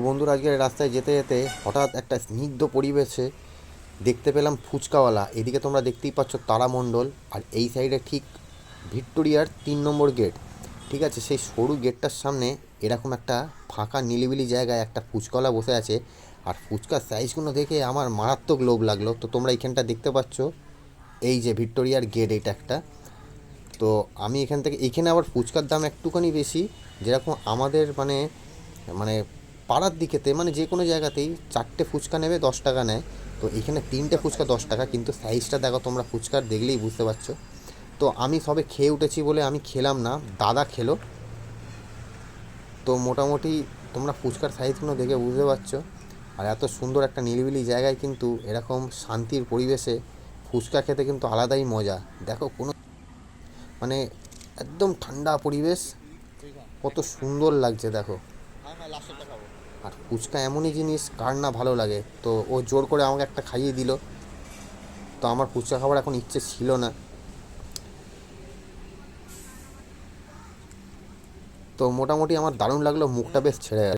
বন্ধুরা, আজকে রাস্তায় যেতে যেতে হঠাৎ একটা স্নিগ্ধ পরিবেশে দেখতে পেলাম ফুচকাওয়ালা। এদিকে তোমরা দেখতেই পাচ্ছ তারামণ্ডল, আর এই সাইডে ঠিক ভিক্টোরিয়ার 3 নম্বর গেট। ঠিক আছে, সেই সরু গেটটার সামনে এরকম একটা ফাঁকা নিলিবিলি জায়গায় একটা ফুচকাওয়ালা বসে আছে। আর ফুচকার সাইজগুলো দেখে আমার মারাত্মক লোভ লাগলো। তো তোমরা এইখানটা দেখতে পাচ্ছ, এই যে ভিক্টোরিয়ার গেট, এটা একটা। তো আমি এখান থেকে, এইখানে আবার ফুচকার দাম একটুখানি বেশি। যেরকম আমাদের মানে মানে পাড়ার দিকেতে, মানে যে কোনো জায়গাতেই 4টে ফুচকা নেবে 10 টাকা নেয়। তো এখানে 3টে ফুচকা 10 টাকা, কিন্তু সাইজটা দেখো তোমরা, ফুচকার দেখলেই বুঝতে পারছো। তো আমি সবে খেয়ে উঠেছি বলে আমি খেলাম না, দাদা খেলো। তো মোটামুটি তোমরা ফুচকার সাইজগুলো দেখে বুঝতে পারছো। আর এত সুন্দর একটা নিরিবিলি জায়গায় কিন্তু এরকম শান্তির পরিবেশে ফুচকা খেতে কিন্তু আলাদাই মজা। দেখো কোনো মানে একদম ঠান্ডা পরিবেশ, কত সুন্দর লাগছে দেখো। আর ফুচকা এমনই জিনিস, কার না ভালো লাগে। তো ও জোর করে আমাকে একটা খাইয়ে দিল। তো আমার ফুচকা খাবার এখন ইচ্ছে ছিল না। তো মোটামুটি আমার দারুণ লাগলো, মুখটা বেশ ছেড়ে গেল।